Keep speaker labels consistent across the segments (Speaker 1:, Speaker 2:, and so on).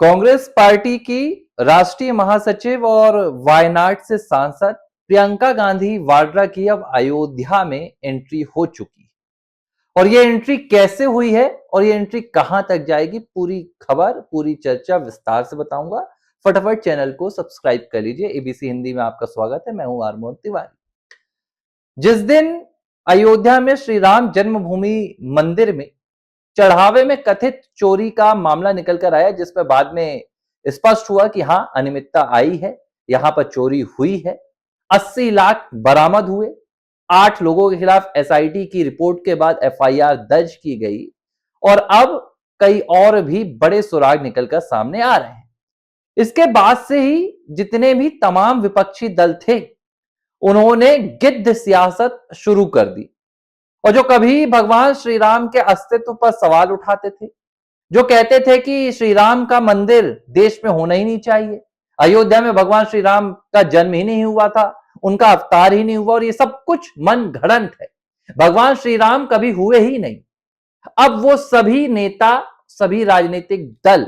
Speaker 1: Congress party की राष्ट्रीय महासचिव और वायनाड से सांसद प्रियंका गांधी वाड्रा की अब अयोध्या में एंट्री हो चुकी है। और ये एंट्री कैसे हुई है और ये एंट्री कहां तक जाएगी, पूरी खबर पूरी चर्चा विस्तार से बताऊंगा। फटाफट चैनल को सब्सक्राइब कर लीजिए। एबीसी हिंदी में आपका स्वागत है। मैं हूं आरमोहन तिवारी। जिस दिन अयोध्या में श्री राम जन्मभूमि मंदिर में चढ़ावे में कथित चोरी का मामला निकल कर आया, जिसमें बाद में स्पष्ट हुआ कि हां, अनियमितता आई है, यहां पर चोरी हुई है। 80 लाख बरामद हुए। 8 लोगों के खिलाफ एसआईटी की रिपोर्ट के बाद एफआईआर दर्ज की गई और अब कई और भी बड़े सुराग निकलकर सामने आ रहे हैं। इसके बाद से ही जितने भी तमाम विपक्षी दल थे, उन्होंने गिद्ध सियासत शुरू कर दी और जो कभी भगवान श्री राम के अस्तित्व पर सवाल उठाते थे, जो कहते थे कि श्री राम का मंदिर देश में होना ही नहीं चाहिए, अयोध्या में भगवान श्री राम का जन्म ही नहीं हुआ था, उनका अवतार ही नहीं हुआ और ये सब कुछ मन घड़ंत है, भगवान श्री राम कभी हुए ही नहीं। अब वो सभी नेता, सभी राजनीतिक दल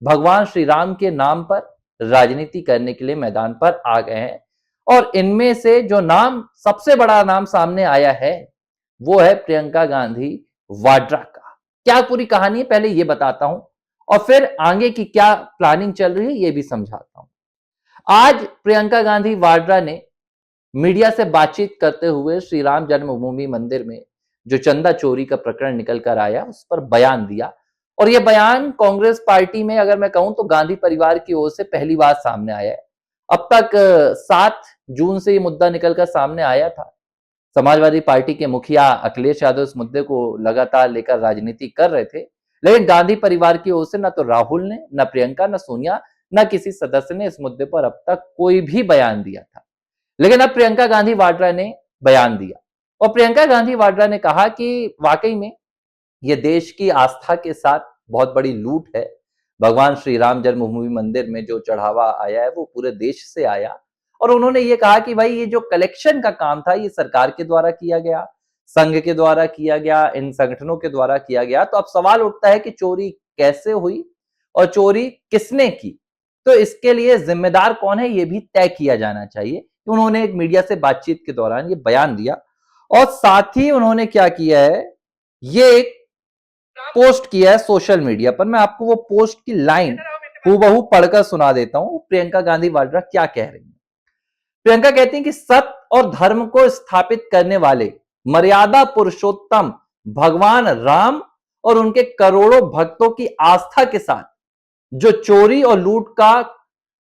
Speaker 1: भगवान श्री राम के नाम पर राजनीति करने के लिए मैदान पर आ गए हैं। और इनमें से जो नाम, सबसे बड़ा नाम सामने आया है, वो है प्रियंका गांधी वाड्रा का। क्या पूरी कहानी है, पहले ये बताता हूं और फिर आगे की क्या प्लानिंग चल रही है ये भी समझाता हूं। आज प्रियंका गांधी वाड्रा ने मीडिया से बातचीत करते हुए श्री राम जन्मभूमि मंदिर में जो चंदा चोरी का प्रकरण निकल कर आया, उस पर बयान दिया। और यह बयान कांग्रेस पार्टी में, अगर मैं कहूं तो गांधी परिवार की ओर से पहली बार सामने आया है। अब तक 7 जून से ये मुद्दा निकलकर सामने आया था। समाजवादी पार्टी के मुखिया अखिलेश यादव इस मुद्दे को लगातार लेकर राजनीति कर रहे थे, लेकिन गांधी परिवार की ओर से न तो राहुल ने, न प्रियंका, न सोनिया, न किसी सदस्य ने इस मुद्दे पर अब तक कोई भी बयान दिया था। लेकिन अब प्रियंका गांधी वाड्रा ने बयान दिया और प्रियंका गांधी वाड्रा ने कहा कि वाकई में यह देश की आस्था के साथ बहुत बड़ी लूट है। भगवान श्री राम जन्मभूमि मंदिर में जो चढ़ावा आया है वो पूरे देश से आया। और उन्होंने ये कहा कि भाई, ये जो कलेक्शन का काम था, ये सरकार के द्वारा किया गया, संघ के द्वारा किया गया, इन संगठनों के द्वारा किया गया। तो अब सवाल उठता है कि चोरी कैसे हुई और चोरी किसने की, तो इसके लिए जिम्मेदार कौन है ये भी तय किया जाना चाहिए। उन्होंने एक मीडिया से बातचीत के दौरान ये बयान दिया और साथ ही उन्होंने क्या किया है, ये एक पोस्ट किया है सोशल मीडिया पर। मैं आपको वो पोस्ट की लाइन हूबहू पढ़कर सुना देता हूं, प्रियंका गांधी वाड्रा क्या कह रही है। प्रियंका कहती हैं कि सत्य और धर्म को स्थापित करने वाले मर्यादा पुरुषोत्तम भगवान राम और उनके करोड़ों भक्तों की आस्था के साथ जो चोरी और लूट का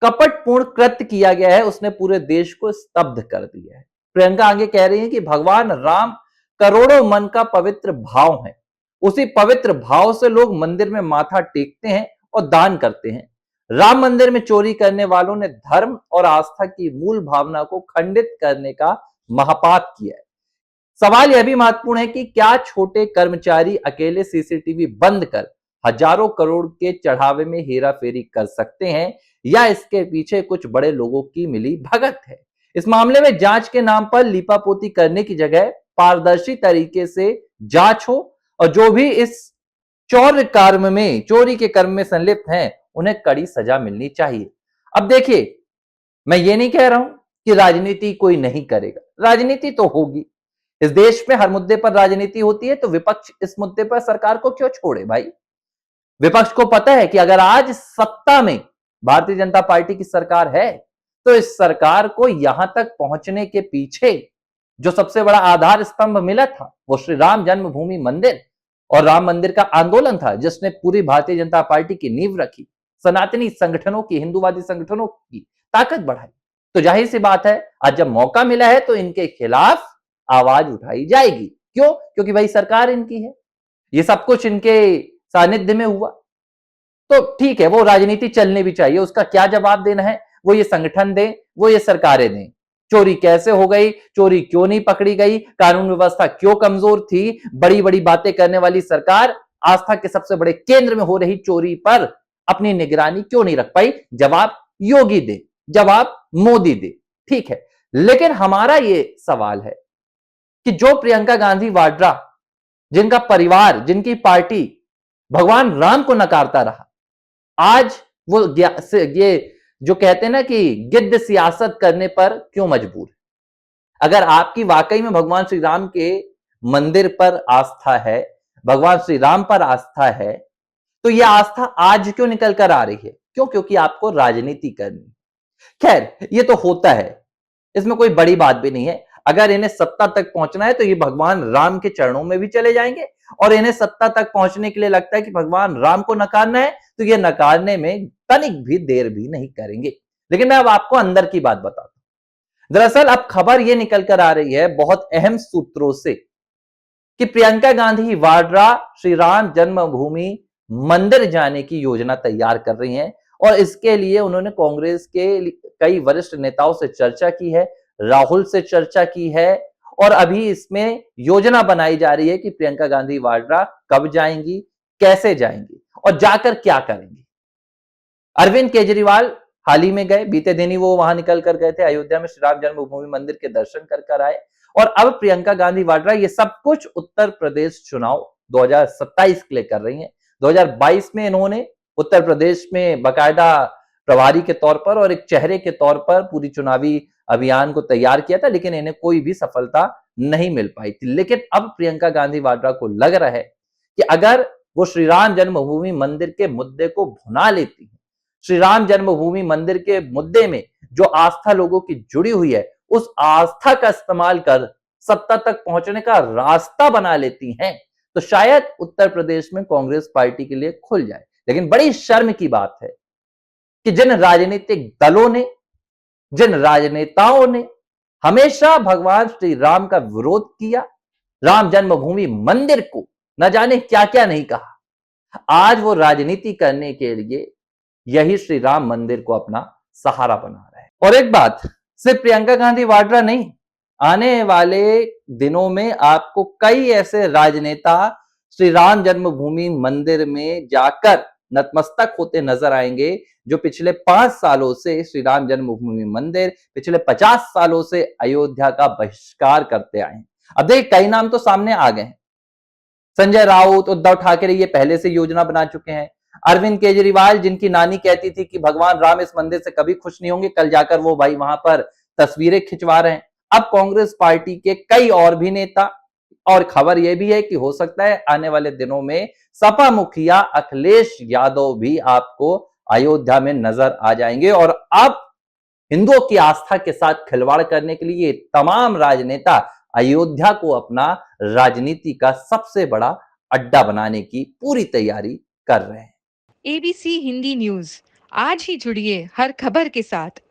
Speaker 1: कपटपूर्ण कृत्य किया गया है, उसने पूरे देश को स्तब्ध कर दिया है। प्रियंका आगे कह रही है कि भगवान राम करोड़ों मन का पवित्र भाव है। उसी पवित्र भाव से लोग मंदिर में माथा टेकते हैं और दान करते हैं। राम मंदिर में चोरी करने वालों ने धर्म और आस्था की मूल भावना को खंडित करने का महापाप किया है। सवाल यह भी महत्वपूर्ण है कि क्या छोटे कर्मचारी अकेले सीसीटीवी बंद कर हजारों करोड़ के चढ़ावे में हेरा फेरी कर सकते हैं या इसके पीछे कुछ बड़े लोगों की मिली भगत है। इस मामले में जांच के नाम पर लीपापोती करने की जगह पारदर्शी तरीके से जांच हो और जो भी इस चोरी के कर्म में संलिप्त हैं, उन्हें कड़ी सजा मिलनी चाहिए। अब देखिए, मैं ये नहीं कह रहा हूं कि राजनीति कोई नहीं करेगा, राजनीति तो होगी। इस देश में हर मुद्दे पर राजनीति होती है, तो विपक्ष इस मुद्दे पर सरकार को क्यों छोड़े भाई। विपक्ष को पता है कि अगर आज सत्ता में भारतीय जनता पार्टी की सरकार है, तो इस सरकार को यहां तक पहुंचने के पीछे जो सबसे बड़ा आधार स्तंभ मिला था, वो श्री राम जन्मभूमि मंदिर और राम मंदिर का आंदोलन था, जिसने पूरी भारतीय जनता पार्टी की नींव रखी, सनातनी संगठनों की, हिंदूवादी संगठनों की ताकत बढ़ाई। तो जाहिर सी बात है, आज जब मौका मिला है तो इनके खिलाफ आवाज उठाई जाएगी। क्यों? क्योंकि भाई सरकार इनकी है, ये सब कुछ इनके सानिध्य में हुआ। तो ठीक है, वो राजनीति चलनी भी चाहिए, उसका क्या जवाब देना है वो ये संगठन दें, वो ये सरकारें दें। चोरी कैसे हो गई, चोरी क्यों नहीं पकड़ी गई, कानून व्यवस्था क्यों कमजोर थी, बड़ी बड़ी बातें करने वाली सरकार आस्था के सबसे बड़े केंद्र में हो रही चोरी पर अपनी निगरानी क्यों नहीं रख पाई। जवाब योगी दे, जवाब मोदी दे, ठीक है। लेकिन हमारा ये सवाल है कि जो प्रियंका गांधी वाड्रा, जिनका परिवार, जिनकी पार्टी भगवान राम को नकारता रहा, आज वो ये जो कहते हैं ना कि गिद्ध सियासत करने पर क्यों मजबूर है? अगर आपकी वाकई में भगवान श्री राम के मंदिर पर आस्था है, भगवान श्री राम पर आस्था है, तो यह आस्था आज क्यों निकल कर आ रही है? क्यों? क्योंकि आपको राजनीति करनी। खैर, ये तो होता है, इसमें कोई बड़ी बात भी नहीं है। अगर इन्हें सत्ता तक पहुंचना है तो ये भगवान राम के चरणों में भी चले जाएंगे, और इन्हें सत्ता तक पहुंचने के लिए लगता है कि भगवान राम को नकारना है, तो ये नकारने में तनिक भी देर भी नहीं करेंगे। लेकिन मैं अब आपको अंदर की बात बताता हूं। दरअसल अब खबर यह निकल कर आ रही है बहुत अहम सूत्रों से कि प्रियंका गांधी वाड्रा श्री राम जन्मभूमि मंदिर जाने की योजना तैयार कर रही हैं, और इसके लिए उन्होंने कांग्रेस के कई वरिष्ठ नेताओं से चर्चा की है, राहुल से चर्चा की है, और अभी इसमें योजना बनाई जा रही है कि प्रियंका गांधी वाड्रा कब जाएंगी, कैसे जाएंगी और जाकर क्या करेंगी। अरविंद केजरीवाल हाल ही में गए, बीते दिन ही वो वहां निकल कर गए थे, अयोध्या में श्री राम जन्मभूमि मंदिर के दर्शन कर आए। और अब प्रियंका गांधी वाड्रा ये सब कुछ उत्तर प्रदेश चुनाव 2027 के लिए कर रही हैं। 2022 में इन्होंने उत्तर प्रदेश में बाकायदा प्रभारी के तौर पर और एक चेहरे के तौर पर पूरी चुनावी अभियान को तैयार किया था, लेकिन इन्हें कोई भी सफलता नहीं मिल पाई थी। लेकिन अब प्रियंका गांधी वाड्रा को लग रहा है कि अगर वो श्री राम जन्मभूमि मंदिर के मुद्दे को भुना लेती है, श्री राम जन्मभूमि मंदिर के मुद्दे में जो आस्था लोगों की जुड़ी हुई है, उस आस्था का इस्तेमाल कर सत्ता तक पहुंचने का रास्ता बना लेती हैं, तो शायद उत्तर प्रदेश में कांग्रेस पार्टी के लिए खुल जाए। लेकिन बड़ी शर्म की बात है कि जिन राजनीतिक दलों ने, जिन राजनेताओं ने हमेशा भगवान श्री राम का विरोध किया, राम जन्मभूमि मंदिर को न जाने क्या क्या नहीं कहा, आज वो राजनीति करने के लिए यही श्री राम मंदिर को अपना सहारा बना रहे हैं। और एक बात, सिर्फ प्रियंका गांधी वाड्रा नहीं, आने वाले दिनों में आपको कई ऐसे राजनेता श्री राम जन्मभूमि मंदिर में जाकर नतमस्तक होते नजर आएंगे, जो पिछले 5 सालों से श्री राम जन्मभूमि मंदिर, पिछले 50 सालों से अयोध्या का बहिष्कार करते आए हैं। अब देखिए, कई नाम तो सामने आ गए हैं। संजय राउत, उद्धव ठाकरे ये पहले से योजना बना चुके हैं। अरविंद केजरीवाल, जिनकी नानी कहती थी कि भगवान राम इस मंदिर से कभी खुश नहीं होंगे, कल जाकर वो भाई वहां पर तस्वीरें खिंचवा रहे हैं। अब कांग्रेस पार्टी के कई और भी नेता, और खबर यह भी है कि हो सकता है आने वाले दिनों में सपा मुखिया अखिलेश यादव भी आपको अयोध्या में नजर आ जाएंगे। और अब हिंदुओं की आस्था के साथ खिलवाड़ करने के लिए तमाम राजनेता अयोध्या को अपना राजनीति का सबसे बड़ा अड्डा बनाने की पूरी तैयारी कर रहे हैं।
Speaker 2: एबीसी हिंदी न्यूज, आज ही जुड़िए हर खबर के साथ।